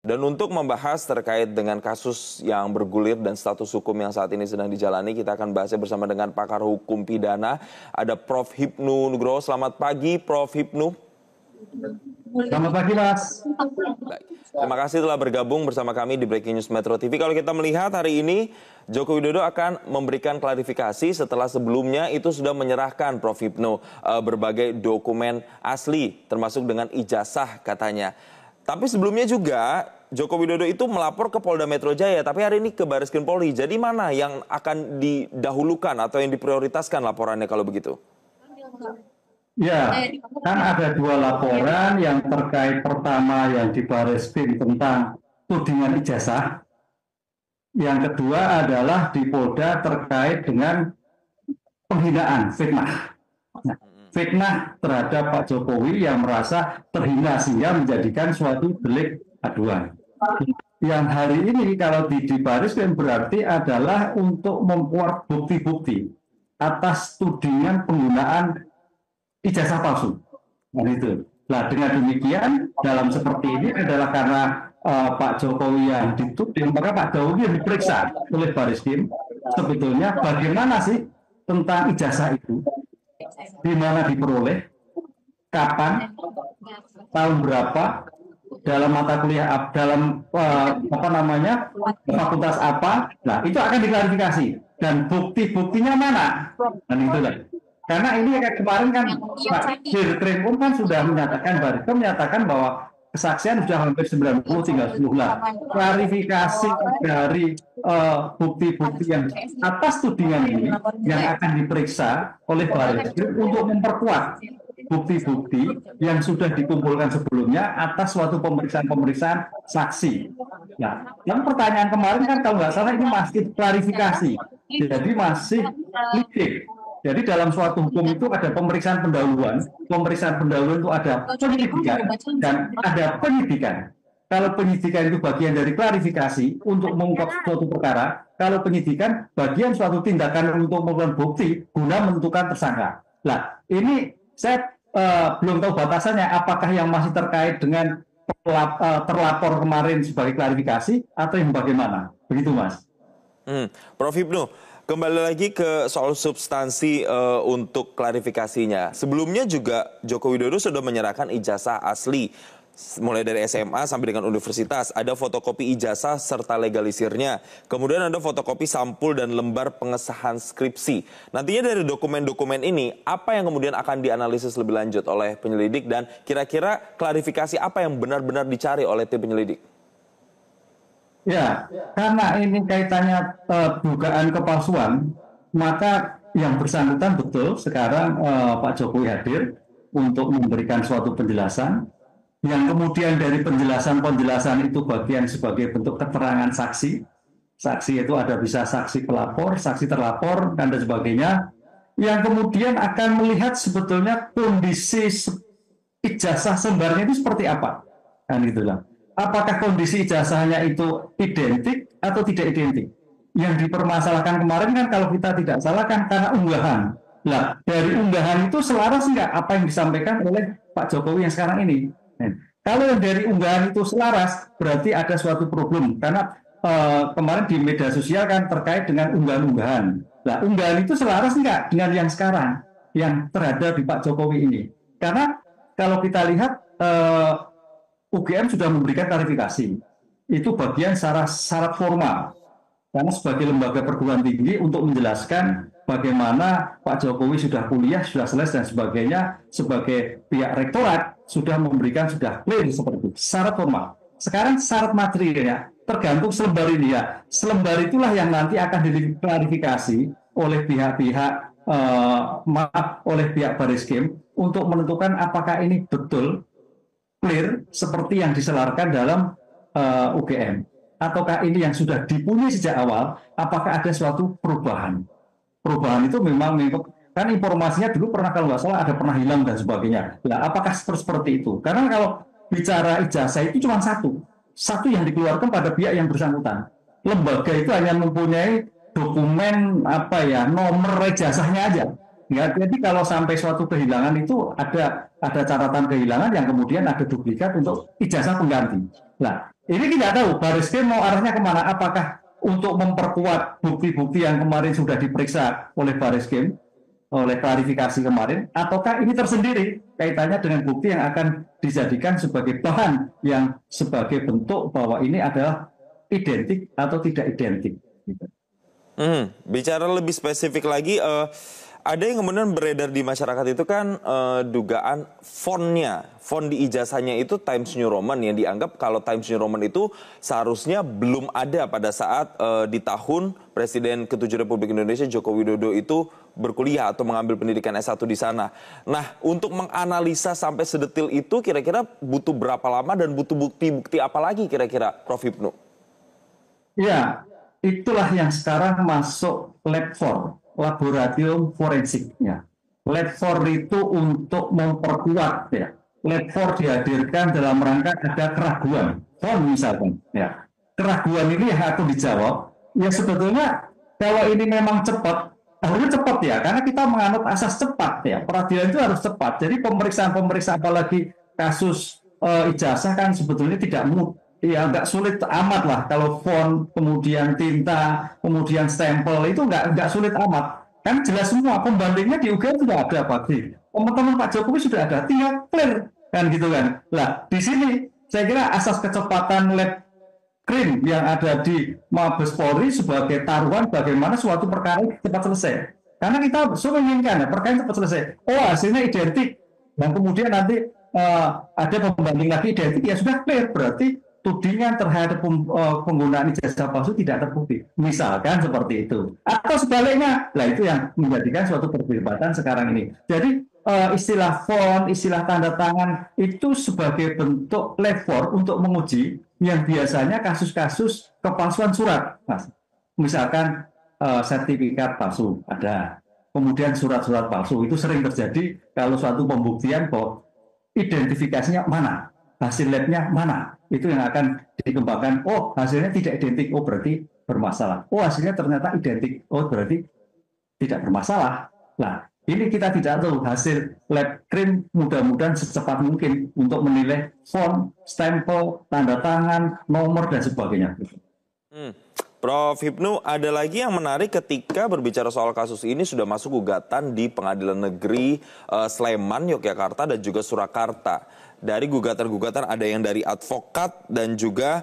Dan untuk membahas terkait dengan kasus yang bergulir dan status hukum yang saat ini sedang dijalani, kita akan bahasnya bersama dengan pakar hukum pidana. Ada Prof. Hipnu Nugroho. Selamat pagi, Prof. Hipnu. Selamat pagi, Mas. Baik. Terima kasih telah bergabung bersama kami di Breaking News Metro TV. Kalau kita melihat hari ini, Joko Widodo akan memberikan klarifikasi setelah sebelumnya itu sudah menyerahkan, Prof. Hipnu, berbagai dokumen asli, termasuk dengan ijazah katanya. Tapi sebelumnya juga Joko Widodo itu melapor ke Polda Metro Jaya, tapi hari ini ke Barreskrim Polri. Jadi mana yang akan didahulukan atau yang diprioritaskan laporannya kalau begitu? Ya, kan ada dua laporan yang terkait. Pertama yang di Barreskrim tentang tudingan ijazah. Yang kedua adalah di Polda terkait dengan penghinaan, fitnah. Nah, fitnah terhadap Pak Jokowi yang merasa terhina sehingga menjadikan suatu delik aduan. Yang hari ini kalau di Barreskrim berarti adalah untuk membuat bukti-bukti atas tudingan penggunaan ijazah palsu. Nah, itu. Nah, dengan demikian dalam seperti ini adalah karena Pak Jokowi yang dituding, maka Pak Jokowi yang diperiksa oleh Barreskrim sebetulnya bagaimana sih tentang ijazah itu, di mana diperoleh, kapan, tahun berapa, dalam mata kuliah, dalam fakultas apa. Nah, itu akan diklarifikasi dan bukti-buktinya mana. Dan itulah. Karena ini kemarin kan Pak Dirkrim kan sudah menyatakan, Barreskrim menyatakan bahwa kesaksian sudah hampir 90 tinggal 10 lah. Klarifikasi dari bukti-bukti yang atas tudingan ini yang akan diperiksa oleh Barreskrim untuk memperkuat bukti-bukti yang sudah dikumpulkan sebelumnya atas suatu pemeriksaan saksi. Nah, yang pertanyaan kemarin kan kalau nggak salah ini masih klarifikasi, jadi masih lidik. Jadi dalam suatu hukum itu ada pemeriksaan pendahuluan itu ada penyelidikan dan ada penyidikan. Kalau penyidikan itu bagian dari klarifikasi untuk mengungkap suatu perkara, kalau penyidikan bagian suatu tindakan untuk melakukan bukti guna menentukan tersangka. Nah, ini saya belum tahu batasannya, apakah yang masih terkait dengan terlapor kemarin sebagai klarifikasi atau yang bagaimana. Begitu, Mas. Prof. Hipnu, kembali lagi ke soal substansi untuk klarifikasinya. Sebelumnya juga Joko Widodo sudah menyerahkan ijazah asli, mulai dari SMA sampai dengan universitas. Ada fotokopi ijazah serta legalisirnya. Kemudian ada fotokopi sampul dan lembar pengesahan skripsi. Nantinya dari dokumen-dokumen ini, apa yang kemudian akan dianalisis lebih lanjut oleh penyelidik dan kira-kira klarifikasi apa yang benar-benar dicari oleh tim penyelidik? Ya, karena ini kaitannya dugaan kepalsuan, maka yang bersangkutan betul sekarang Pak Jokowi hadir untuk memberikan suatu penjelasan, yang kemudian dari penjelasan itu bagian sebagai bentuk keterangan saksi. Saksi itu ada bisa saksi pelapor, saksi terlapor, dan sebagainya, yang kemudian akan melihat sebetulnya kondisi ijazah sembarnya itu seperti apa. Kan itulah. Apakah kondisi ijazahnya itu identik atau tidak identik? Yang dipermasalahkan kemarin kan kalau kita tidak salah kan karena unggahan. Nah, dari unggahan itu selaras nggak apa yang disampaikan oleh Pak Jokowi yang sekarang ini? Kalau yang dari unggahan itu selaras, berarti ada suatu problem. Karena kemarin di media sosial kan terkait dengan unggahan-unggahan. Nah, unggahan itu selaras nggak dengan yang sekarang, yang terhadap di Pak Jokowi ini? Karena kalau kita lihat UGM sudah memberikan klarifikasi. Itu bagian syarat formal. Karena sebagai lembaga perguruan tinggi untuk menjelaskan bagaimana Pak Jokowi sudah kuliah, sudah selesai dan sebagainya, sebagai pihak rektorat sudah memberikan, sudah clear seperti itu. Syarat formal. Sekarang syarat materialnya tergantung selembar ini ya. Selembar itulah yang nanti akan diklarifikasi oleh pihak-pihak oleh pihak Barreskrim untuk menentukan apakah ini betul clear seperti yang diselarkan dalam UGM, ataukah ini yang sudah dipunyai sejak awal, apakah ada suatu perubahan. Perubahan itu memang kan informasinya dulu pernah kalau nggak salah ada pernah hilang dan sebagainya. Nah, apakah seperti itu? Karena kalau bicara ijazah itu cuma satu yang dikeluarkan pada pihak yang bersangkutan. Lembaga itu hanya mempunyai dokumen nomor ijazahnya aja. Ya, jadi kalau sampai suatu kehilangan itu ada catatan kehilangan yang kemudian ada duplikat untuk ijazah pengganti. Nah, Ini tidak tahu Baris Krim mau arahnya kemana, apakah untuk memperkuat bukti-bukti yang kemarin sudah diperiksa oleh Baris Krim, oleh klarifikasi kemarin, ataukah ini tersendiri kaitannya dengan bukti yang akan dijadikan sebagai bahan yang sebagai bentuk bahwa ini adalah identik atau tidak identik. Bicara lebih spesifik lagi, ada yang kemudian beredar di masyarakat itu kan dugaan font di ijazahnya itu Times New Roman, yang dianggap kalau Times New Roman itu seharusnya belum ada pada saat di tahun Presiden ke-7 Republik Indonesia Joko Widodo itu berkuliah atau mengambil pendidikan S1 di sana. Nah, untuk menganalisa sampai sedetil itu kira-kira butuh berapa lama dan butuh bukti-bukti apa lagi kira-kira, Prof. Hipnu? Ya, itulah yang sekarang masuk lab 4, laboratorium forensiknya. Lab 4 itu untuk memperkuat ya. Lab 4 dihadirkan dalam rangka ada keraguan. Misalkan ya. Keraguan ini yang akan dijawab. Ya sebetulnya kalau ini memang cepat, harusnya cepat ya, karena kita menganut asas cepat ya. Peradilan itu harus cepat. Jadi pemeriksaan apalagi kasus ijazah kan sebetulnya tidak mudah. Ya nggak sulit amat lah kalau font, kemudian tinta, kemudian stempel itu nggak sulit amat. Kan jelas semua pembandingnya di UGM sudah ada pasti. Teman-teman Pak Jokowi sudah ada, tinggal clear kan gitu kan. Lah di sini saya kira asas kecepatan lab krim yang ada di Mabes Polri sebagai taruhan bagaimana suatu perkara cepat selesai. Karena kita sudah menginginkan ya, perkara cepat selesai. Oh hasilnya identik dan kemudian nanti ada pembanding lagi identik, ya sudah clear, berarti tudingan terhadap penggunaan ijazah palsu tidak terbukti. Misalkan seperti itu. Atau sebaliknya, lah itu yang menjadikan suatu perdebatan sekarang ini. Jadi istilah font, istilah tanda tangan itu sebagai bentuk level untuk menguji yang biasanya kasus-kasus kepalsuan surat. Nah, misalkan sertifikat palsu ada. Kemudian surat-surat palsu itu sering terjadi kalau suatu pembuktian bahwa identifikasinya mana, hasil labnya mana, itu yang akan dikembangkan. Oh hasilnya tidak identik, oh berarti bermasalah. Oh hasilnya ternyata identik, oh berarti tidak bermasalah. Nah ini kita tidak tahu hasil lab krim, mudah-mudahan secepat mungkin untuk menilai font, stempel, tanda tangan, nomor dan sebagainya. Prof. Hipnu, ada lagi yang menarik ketika berbicara soal kasus ini sudah masuk gugatan di Pengadilan Negeri Sleman, Yogyakarta dan juga Surakarta. Dari gugatan-gugatan ada yang dari advokat dan juga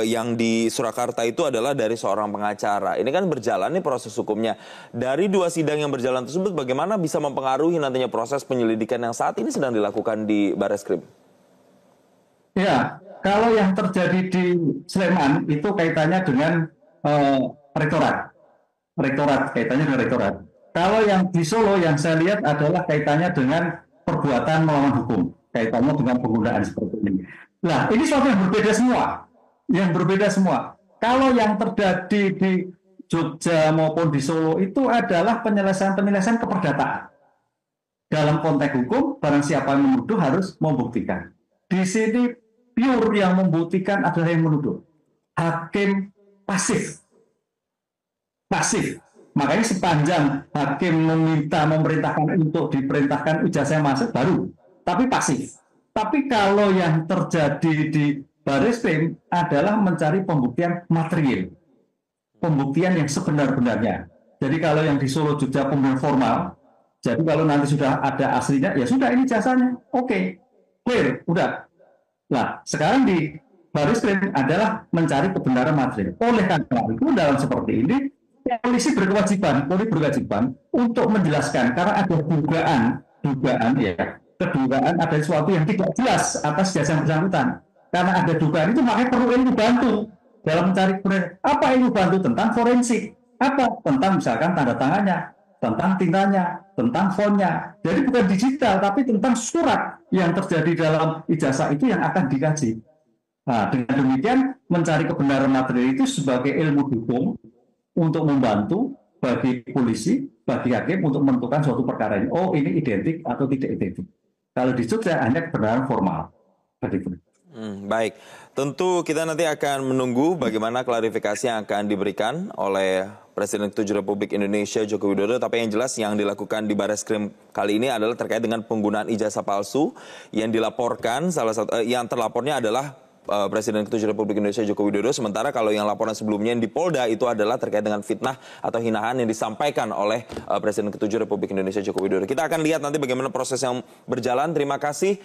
yang di Surakarta itu adalah dari seorang pengacara. Ini kan berjalan nih proses hukumnya. Dari dua sidang yang berjalan tersebut bagaimana bisa mempengaruhi nantinya proses penyelidikan yang saat ini sedang dilakukan di Barreskrim? Ya, kalau yang terjadi di Sleman itu kaitannya dengan rektorat kaitannya dengan rektorat. Kalau yang di Solo yang saya lihat adalah kaitannya dengan perbuatan melawan hukum, kaitannya dengan penggunaan seperti ini. Nah, ini suatu yang berbeda semua. Kalau yang terjadi di Jogja maupun di Solo itu adalah penyelesaian keperdataan. Dalam konteks hukum, barang siapa yang menuduh harus membuktikan. Di sini pure yang membuktikan adalah yang menuduh. Hakim pasif. Makanya sepanjang hakim memerintahkan untuk diperintahkan ijazah masuk baru, tapi pasif. Tapi kalau yang terjadi di Barreskrim adalah mencari pembuktian material, pembuktian yang sebenar-benarnya. Jadi kalau yang di Solo Jogja pembuktian formal, jadi kalau nanti sudah ada aslinya, ya sudah ini jasanya, oke, clear, udah. Nah, sekarang di Barreskrim adalah mencari kebenaran material. Oleh karena itu dalam seperti ini polisi berkewajiban untuk menjelaskan karena ada kedugaan ada sesuatu yang tidak jelas atas jasa yang bersangkutan. Karena ada dugaan itu makanya perlu ilmu bantu dalam mencari apa ilmu bantu tentang forensik, apa tentang misalkan tanda tangannya, tentang tintanya, tentang fontnya. Jadi bukan digital tapi tentang surat yang terjadi dalam ijazah itu yang akan dikaji. Nah, dengan demikian mencari kebenaran material itu sebagai ilmu hukum untuk membantu bagi polisi, bagi hakim untuk menentukan suatu perkara ini. Oh, ini identik atau tidak identik. Kalau di Jogja hanya kebenaran formal. Baik, tentu kita nanti akan menunggu bagaimana klarifikasi yang akan diberikan oleh Presiden ke-7 Republik Indonesia Joko Widodo. Tapi yang jelas yang dilakukan di Barreskrim kali ini adalah terkait dengan penggunaan ijazah palsu yang dilaporkan. Yang terlapornya adalah Presiden ke-7 Republik Indonesia Joko Widodo. Sementara kalau yang laporan sebelumnya yang di Polda itu adalah terkait dengan fitnah atau hinaan yang disampaikan oleh Presiden ke-7 Republik Indonesia Joko Widodo. Kita akan lihat nanti bagaimana proses yang berjalan. Terima kasih